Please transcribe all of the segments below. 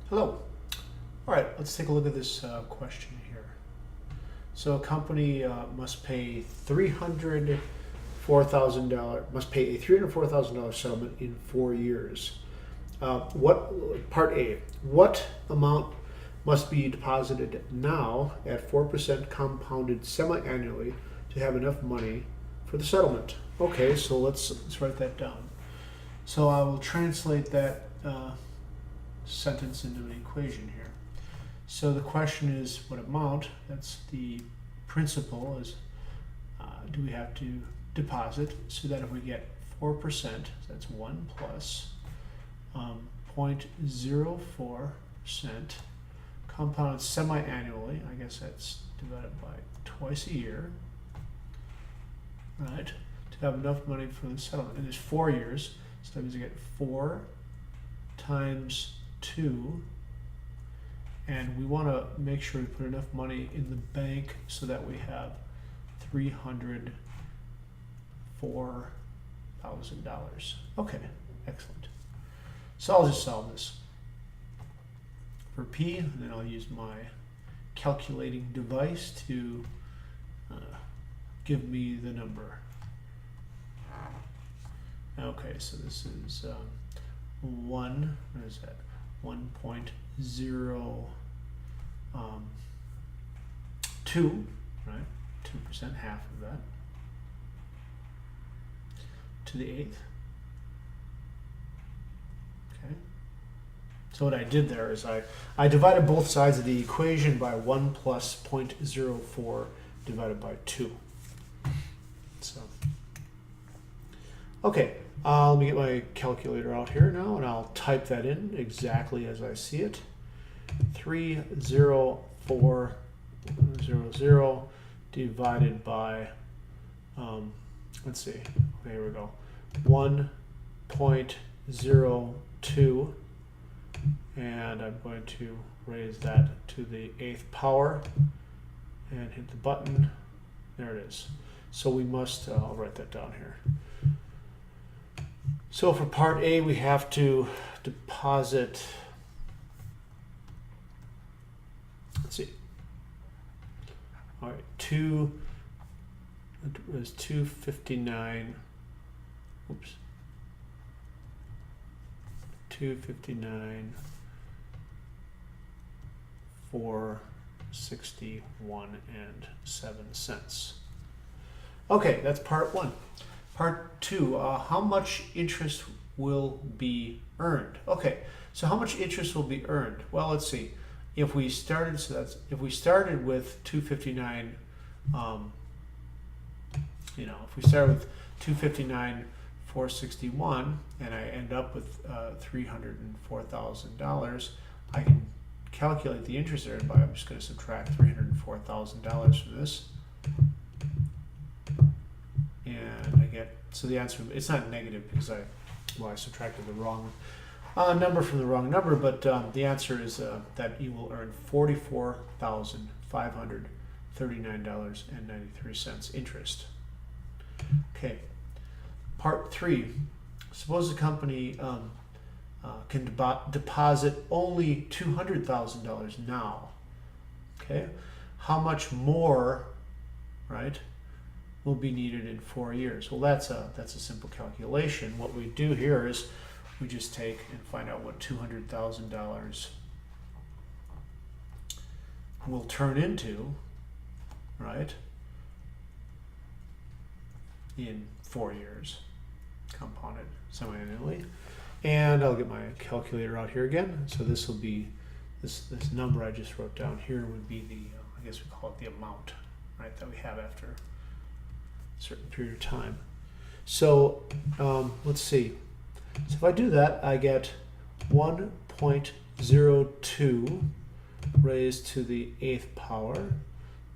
Hello. All right, let's take a look at this question here. So a company must pay $304,000, must pay a $304,000 settlement in 4 years. What part A? What amount must be deposited now at 4% compounded semi-annually to have enough money for the settlement? Okay, so let's write that down. So I will translate that sentence into an equation here. So the question is what amount, that's the principal, is do we have to deposit, so that if we get 4%, so that's 1 plus 0.04% compounded semi-annually, I guess that's divided by twice a year, right, to have enough money for the settlement. And there's 4 years, so that means we get 4 times 2, and we want to make sure we put enough money in the bank so that we have $304,000. Okay, excellent. So I'll just solve this for P, and then I'll use my calculating device to give me the number. Okay, so this is 1, what is that? 1.02, right? 2%, half of that, to the 8th. Okay. So what I did there is I divided both sides of the equation by 1 plus 0.04 divided by 2. So, okay. Let me get my calculator out here now, and I'll type that in exactly as I see it. 30400 divided by, let's see, okay, here we go, 1.02, and I'm going to raise that to the 8th power and hit the button. There it is. So we must, I'll write that down here. So for part A, we have to deposit, let's see, all right, it was 259, oops, 259, 461 and 7 cents. Okay, that's part 1. Part 2, how much interest will be earned? Okay, so how much interest will be earned? Well, let's see. If we started, if we started with 259, if we start with 259, 461, and I end up with $304,000, I can calculate the interest earned by, I'm just going to subtract $304,000 from this. And I get, so the answer, it's not negative because I subtracted the wrong number from the wrong number, but the answer is that you will earn $44,539.93 interest. Okay, part 3. Suppose the company can deposit only $200,000 now. Okay, how much more, right, will be needed in 4 years? Well, that's a simple calculation. What we do here is we just take and find out what $200,000 will turn into, right, in 4 years, compounded semi-annually. And I'll get my calculator out here again. So this will be, this number I just wrote down here would be the, I guess we call it the amount, right, that we have after certain period of time. So let's see. So if I do that, I get 1.02 raised to the 8th power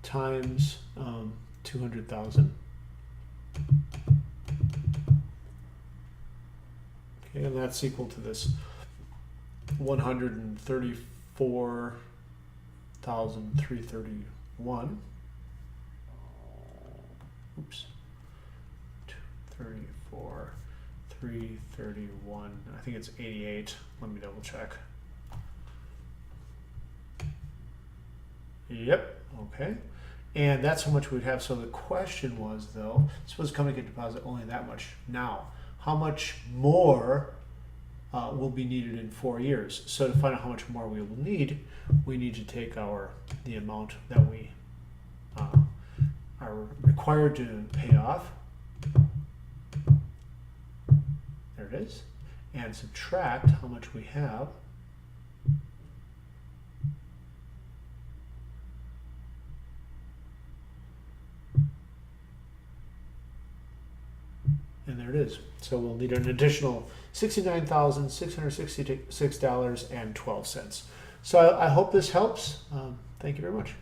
times 200,000. Okay, and that's equal to this 134,331. Oops. 234, 331. I think it's 88. Let me double check. Yep. Okay. And that's how much we'd have. So the question was, though, suppose company could deposit only that much now. How much more will be needed in 4 years? So to find out how much more we will need, we need to take the amount that we are required to pay off. There it is. And subtract how much we have. And there it is. So we'll need an additional $69,666.12. So I hope this helps. Thank you very much.